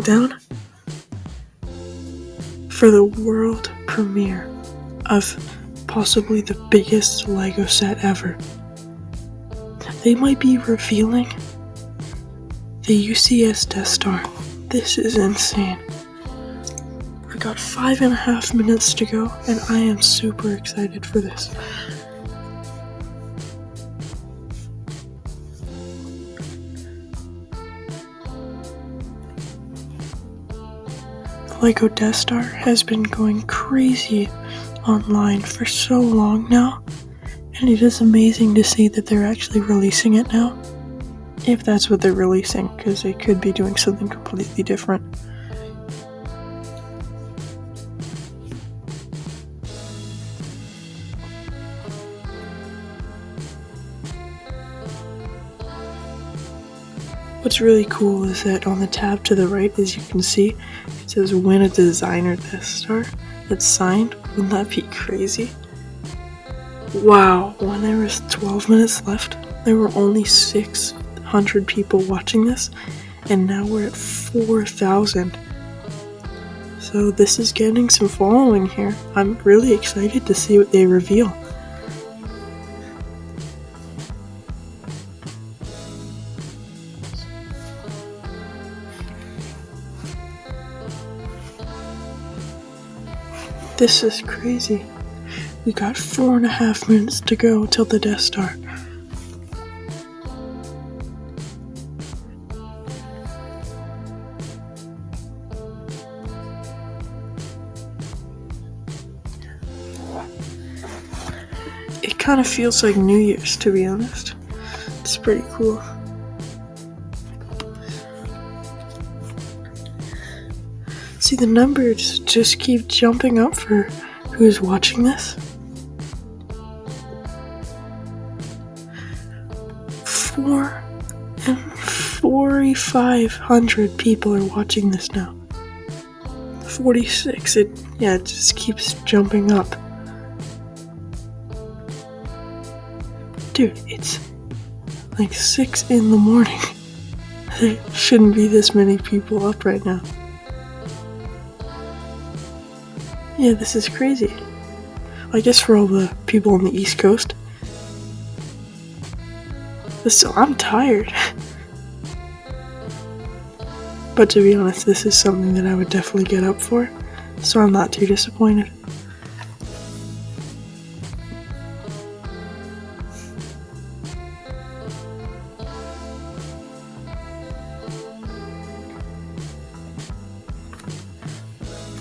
down for the world premiere of possibly the biggest LEGO set ever. They might be revealing the UCS Death Star. This is insane. We got 5.5 minutes to go, and I am super excited for this. The LEGO Death Star has been going crazy online for so long now, and it is amazing to see that they're actually releasing it now. If that's what they're releasing, because they could be doing something completely different. What's really cool is that on the tab to the right, as you can see, it says win a designer Death Star that's signed. Wouldn't that be crazy? Wow, when there was 12 minutes left, there were only 600 people watching this, and now we're at 4,000. So this is getting some following here. I'm really excited to see what they reveal. This is crazy. We got 4.5 minutes to go till the Death Star. It kind of feels like New Year's, to be honest. It's pretty cool. See, the numbers just keep jumping up for who's watching this. 4,500 people are watching this now. 46, it just keeps jumping up. Dude, it's like 6 in the morning. There shouldn't be this many people up right now. Yeah, this is crazy. I guess for all the people on the East Coast. So I'm tired. But to be honest, this is something that I would definitely get up for, so I'm not too disappointed.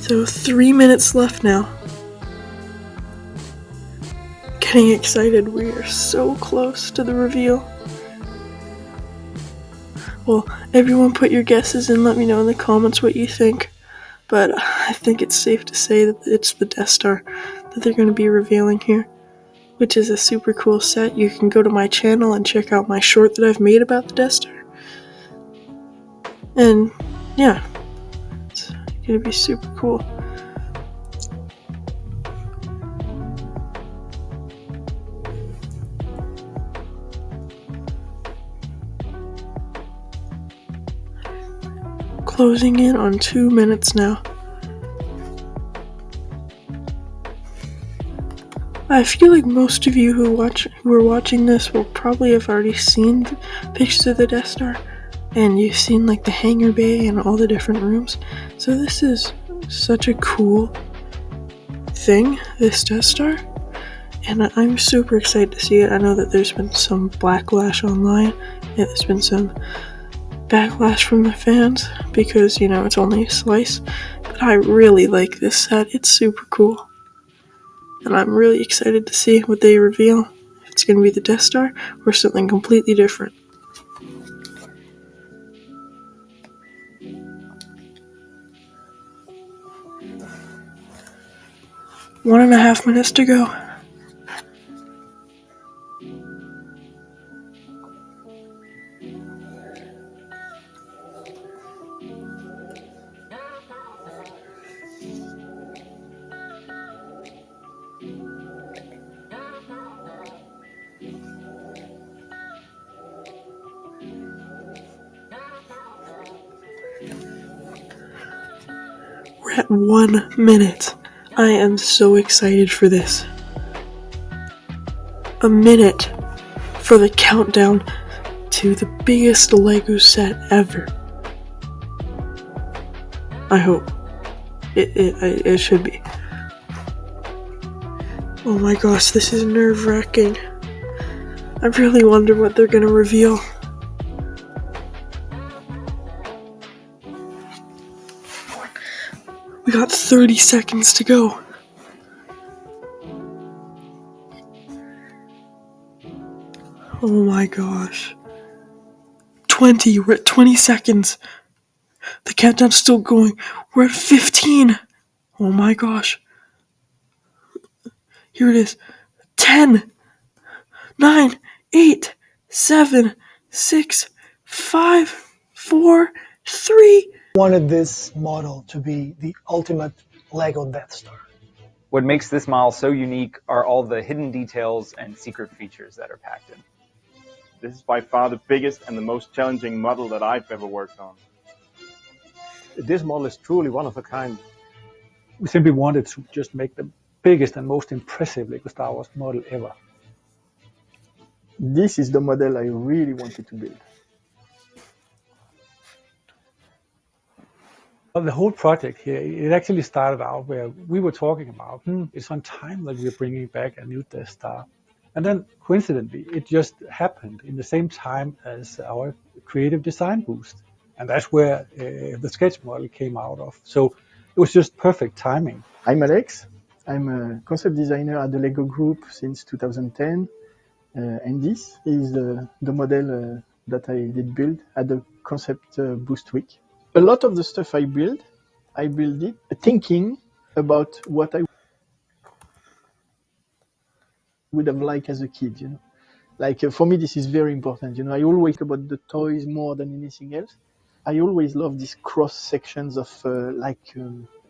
So 3 minutes left now. Getting excited, we are so close to the reveal. Well, everyone put your guesses in, let me know in the comments what you think. But I think it's safe to say that it's the Death Star that they're going to be revealing here, which is a super cool set. You can go to my channel and check out my short that I've made about the Death Star. And yeah, it's going to be super cool. Closing in on 2 minutes now. I feel like most of you who are watching this will probably have already seen pictures of the Death Star, and you've seen like the hangar bay and all the different rooms. So this is such a cool thing, this Death Star, and I'm super excited to see it. I know that there's been some backlash online, and there's been some backlash from the fans because, it's only a slice, but I really like this set. It's super cool, and I'm really excited to see what they reveal. If it's going to be the Death Star or something completely different. One and a half minutes to go. at 1 minute. I am so excited for this. A minute for the countdown to the biggest Lego set ever. I hope. It should be. Oh my gosh, this is nerve-wracking. I really wonder what they're gonna reveal. We got 30 seconds to go. Oh my gosh. 20, we're at 20 seconds. The countdown's still going. We're at 15. Oh my gosh. Here it is. 10, 9, 8, 7, 6, 5, 4, 3. Wanted this model to be the ultimate Lego Death Star. What makes this model so unique are all the hidden details and secret features that are packed in. This is by far the biggest and the most challenging model that I've ever worked on. This model is truly one of a kind. We simply wanted to just make the biggest and most impressive Lego Star Wars model ever. This is the model I really wanted to build. Well, the whole project here, it actually started out where we were talking about, it's on time that we're bringing back a new Death Star. And then coincidentally, it just happened in the same time as our creative design boost. And that's where the sketch model came out of. So it was just perfect timing. I'm Alex. I'm a concept designer at the Lego Group since 2010. And this is the model that I did build at the Concept Boost Week. A lot of the stuff I build it thinking about what I would have liked as a kid, you know. Like for me, this is very important. You know, I always think about the toys more than anything else. I always love these cross sections of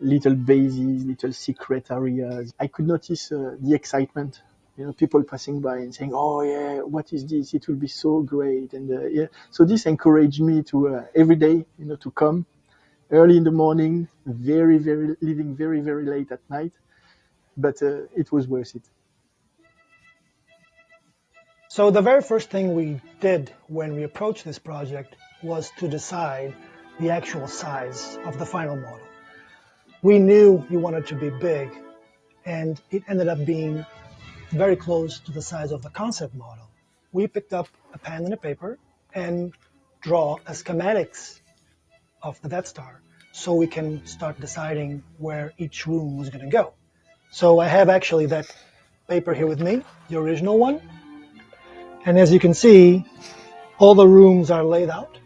little bases, little secret areas. I could notice the excitement, you know, people passing by and saying, "Oh yeah, what is this? It will be so great!" And yeah, so this encouraged me to every day, you know, to come early in the morning, leaving very late at night. But it was worth it. So the very first thing we did when we approached this project was to decide the actual size of the final model. We knew we wanted to be big, and it ended up being very close to the size of the concept model. We picked up a pen and a paper and draw a schematics of the Death Star so we can start deciding where each room was going to go. So I have actually that paper here with me, the original one. And as you can see, all the rooms are laid out.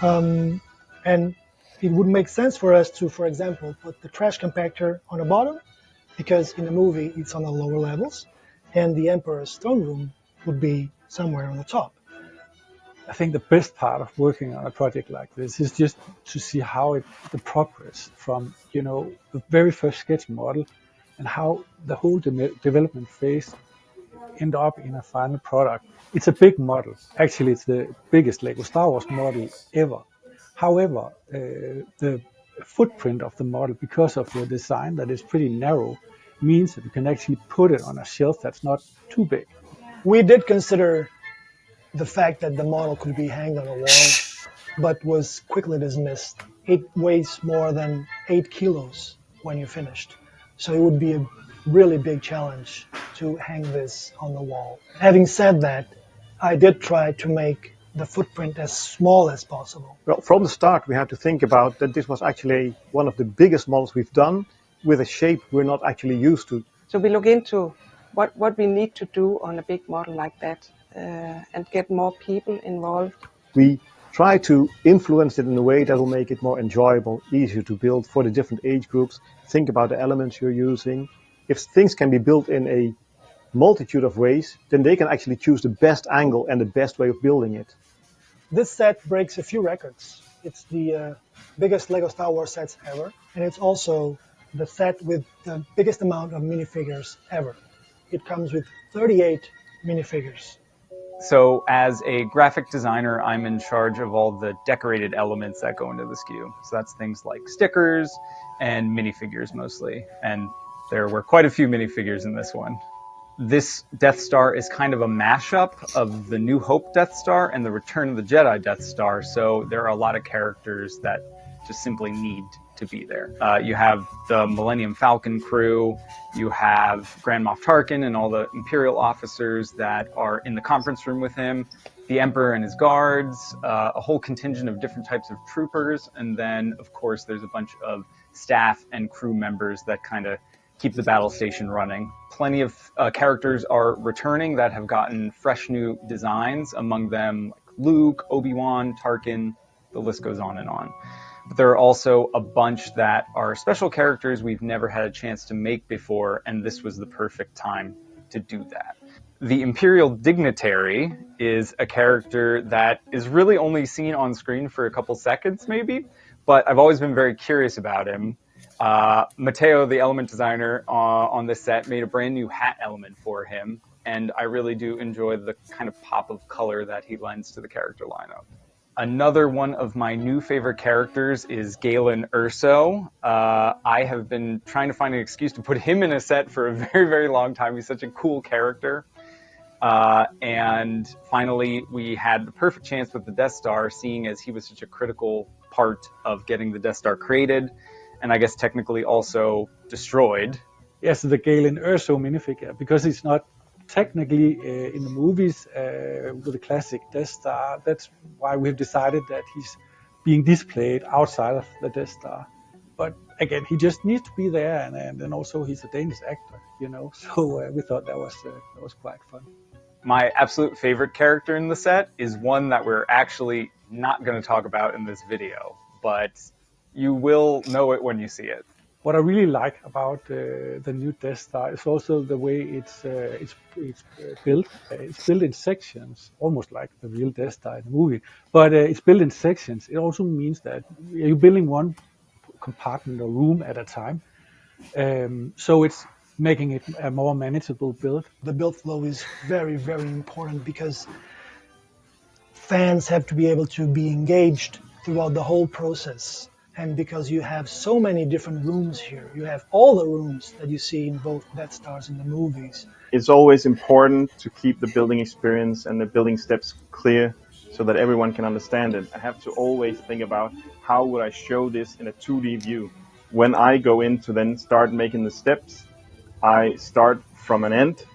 And it would make sense for us to, for example, put the trash compactor on the bottom, because in the movie it's on the lower levels, and the Emperor's throne room would be somewhere on the top. I think the best part of working on a project like this is just to see how the progress from, you know, the very first sketch model and how the whole development phase end up in a final product. It's a big model. Actually, it's the biggest Lego Star Wars model ever. However, the footprint of the model, because of the design that is pretty narrow, means that you can actually put it on a shelf that's not too big. We did consider the fact that the model could be hanged on a wall, but was quickly dismissed. It weighs more than 8 kilos when you're finished. So it would be a really big challenge to hang this on the wall. Having said that, I did try to make the footprint as small as possible. Well, from the start, we had to think about that this was actually one of the biggest models we've done with a shape we're not actually used to. So we look into what we need to do on a big model like that and get more people involved. We try to influence it in a way that will make it more enjoyable, easier to build for the different age groups. Think about the elements you're using. If things can be built in a multitude of ways, then they can actually choose the best angle and the best way of building it. This set breaks a few records. It's the biggest Lego Star Wars sets ever, and it's also the set with the biggest amount of minifigures ever. It comes with 38 minifigures. So as a graphic designer, I'm in charge of all the decorated elements that go into the SKU. So that's things like stickers and minifigures mostly. And there were quite a few minifigures in this one. This Death Star is kind of a mashup of the New Hope Death Star and the Return of the Jedi Death Star. So there are a lot of characters that just simply need to be there. You have the Millennium Falcon crew, you have Grand Moff Tarkin and all the Imperial officers that are in the conference room with him, the Emperor and his guards, a whole contingent of different types of troopers, and then, of course, there's a bunch of staff and crew members that kind of keep the battle station running. Plenty of characters are returning that have gotten fresh new designs, among them like Luke, Obi-Wan, Tarkin, the list goes on and on. But there are also a bunch that are special characters we've never had a chance to make before, and this was the perfect time to do that. The Imperial Dignitary is a character that is really only seen on screen for a couple seconds maybe, but I've always been very curious about him. Matteo, the element designer on this set, made a brand new hat element for him, and I really do enjoy the kind of pop of color that he lends to the character lineup. Another one of my new favorite characters is Galen Erso. I have been trying to find an excuse to put him in a set for a very, very long time. He's such a cool character. And finally, we had the perfect chance with the Death Star, seeing as he was such a critical part of getting the Death Star created, and I guess technically also destroyed. Yes, the Galen Erso minifigure, because it's not technically in the movies with the classic Death Star. That's why we've decided that he's being displayed outside of the Death Star. But again, he just needs to be there, and then also he's a Danish actor, you know. So we thought that was quite fun. My absolute favorite character in the set is one that we're actually not going to talk about in this video, but you will know it when you see it. What I really like about the new Death Star is also the way it's built. It's built in sections, almost like the real Death Star in the movie. But it's built in sections. It also means that you're building one compartment or room at a time. So it's making it a more manageable build. The build flow is very, very important because fans have to be able to be engaged throughout the whole process. And because you have so many different rooms here, you have all the rooms that you see in both Death Stars in the movies. It's always important to keep the building experience and the building steps clear so that everyone can understand it. I have to always think about how would I show this in a 2D view. When I go in to then start making the steps, I start from an end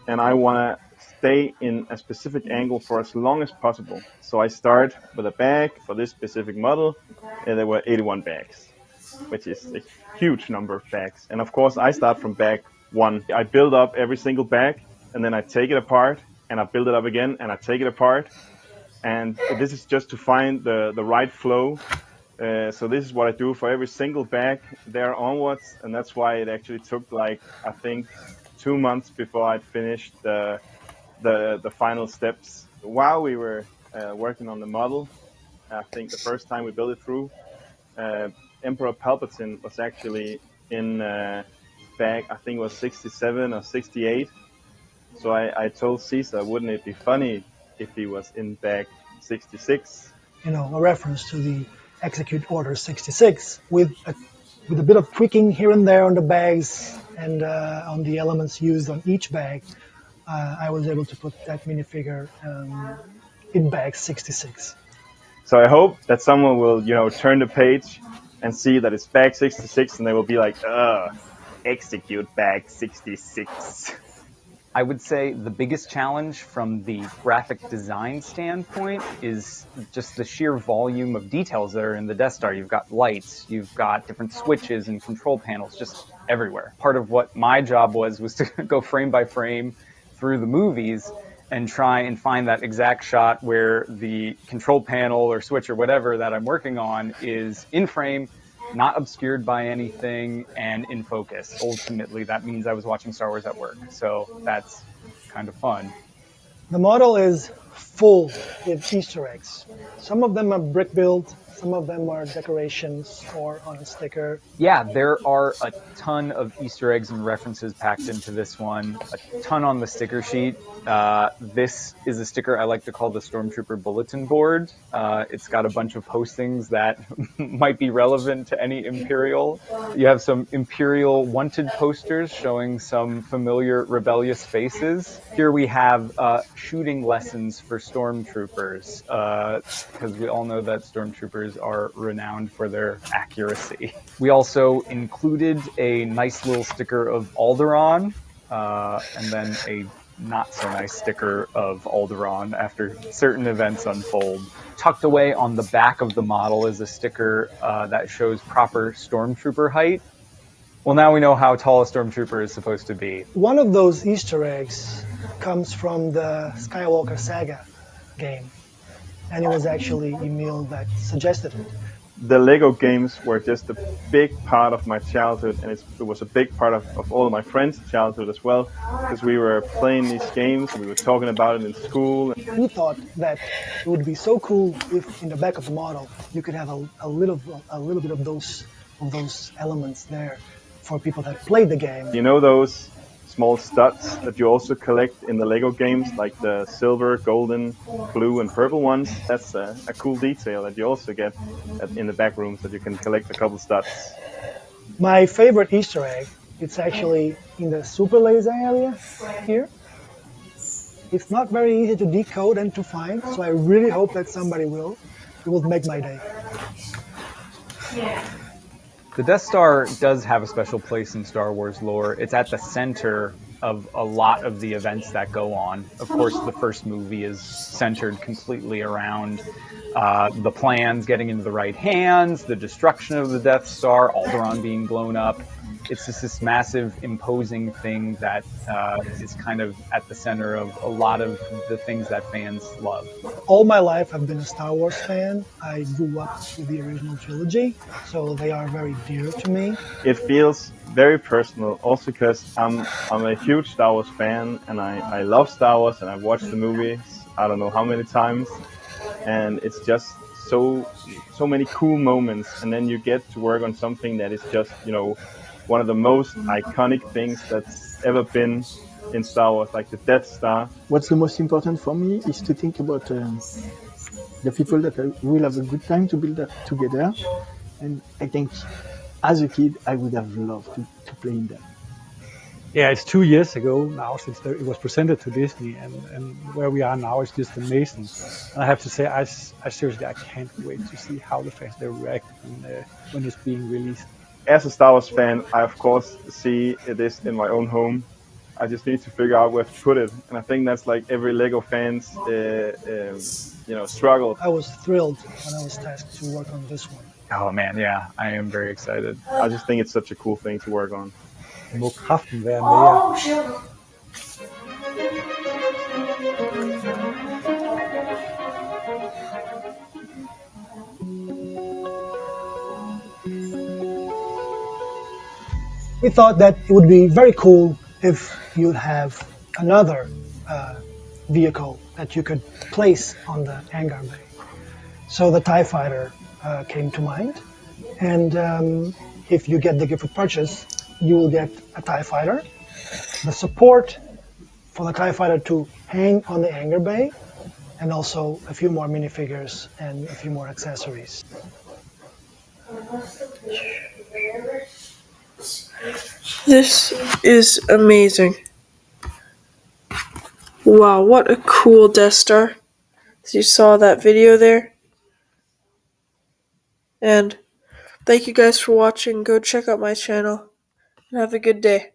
and I want to stay in a specific angle for as long as possible. So I start with a bag for this specific model, and there were 81 bags, which is a huge number of bags. And of course, I start from bag 1. I build up every single bag, and then I take it apart, and I build it up again, and I take it apart. And this is just to find the right flow. So this is what I do for every single bag there onwards, and that's why it actually took like, I think, 2 months before I'd finished the final steps. While we were working on the model, I think the first time we built it through, Emperor Palpatine was actually in bag, I think it was 67 or 68. So I told Caesar, wouldn't it be funny if he was in bag 66? You know, a reference to the Execute Order 66 with a bit of tweaking here and there on the bags and on the elements used on each bag. I was able to put that minifigure in bag 66. So I hope that someone will, turn the page and see that it's bag 66, and they will be like, execute bag 66. I would say the biggest challenge from the graphic design standpoint is just the sheer volume of details that are in the Death Star. You've got lights, you've got different switches and control panels just everywhere. Part of what my job was to go frame by frame through the movies and try and find that exact shot where the control panel or switch or whatever that I'm working on is in frame, not obscured by anything, and in focus. Ultimately, that means I was watching Star Wars at work, so that's kind of fun. The model is full with Easter eggs. Some of them are brick built, Some of them are decorations or on a sticker. Yeah, there are a ton of Easter eggs and references packed into this one, a ton on the sticker sheet. This is a sticker I like to call the Stormtrooper Bulletin Board. It's got a bunch of postings that might be relevant to any Imperial. You have some Imperial wanted posters showing some familiar rebellious faces. Here we have shooting lessons for Stormtroopers, because we all know that Stormtroopers are renowned for their accuracy. We also included a nice little sticker of Alderaan, and then a not so nice sticker of Alderaan after certain events unfold. Tucked away on the back of the model is a sticker that shows proper Stormtrooper height. Well, now we know how tall a Stormtrooper is supposed to be. One of those Easter eggs comes from the Skywalker Saga game, and it was actually Emil that suggested it. The Lego games were just a big part of my childhood, and it was a big part of all of my friends' childhood as well, because we were playing these games, we were talking about it in school. We thought that it would be so cool if in the back of the model you could have a little bit of those elements there for people that played the game. You know those small studs that you also collect in the Lego games, like the silver, golden, blue, and purple ones? That's a cool detail that you also get in the back rooms, that you can collect a couple studs. My favorite Easter egg, it's actually in the Super Laser area here. It's not very easy to decode and to find, so I really hope that somebody will. It will make my day. The Death Star does have a special place in Star Wars lore. It's at the center of a lot of the events that go on. Of course, the first movie is centered completely around the plans getting into the right hands, the destruction of the Death Star, Alderaan being blown up. It's just this massive, imposing thing that is kind of at the center of a lot of the things that fans love. All my life I've been a Star Wars fan. I grew up with the original trilogy, so they are very dear to me. It feels very personal, also because I'm a huge Star Wars fan, and I love Star Wars, and I've watched the movies I don't know how many times, and it's just so many cool moments, and then you get to work on something that is just, one of the most iconic things that's ever been in Star Wars, like the Death Star. What's the most important for me is to think about the people that will have a good time to build that together. And I think as a kid, I would have loved to play in that. Yeah, it's 2 years ago now since it was presented to Disney, and where we are now is just amazing. And I have to say, I seriously, I can't wait to see how the fans they react when it's being released. As a Star Wars fan, I of course see this in my own home. I just need to figure out where to put it, and I think that's like every Lego fan's struggle. I was thrilled when I was tasked to work on this one. Oh man, yeah, I am very excited. I just think it's such a cool thing to work on. Må kraften være mere. We thought that it would be very cool if you'd have another vehicle that you could place on the hangar bay. So the TIE Fighter came to mind, and if you get the gift of purchase, you will get a TIE Fighter, the support for the TIE Fighter to hang on the hangar bay, and also a few more minifigures and a few more accessories. This is amazing. Wow, what a cool Death Star. As you saw that video there. And thank you guys for watching. Go check out my channel. And have a good day.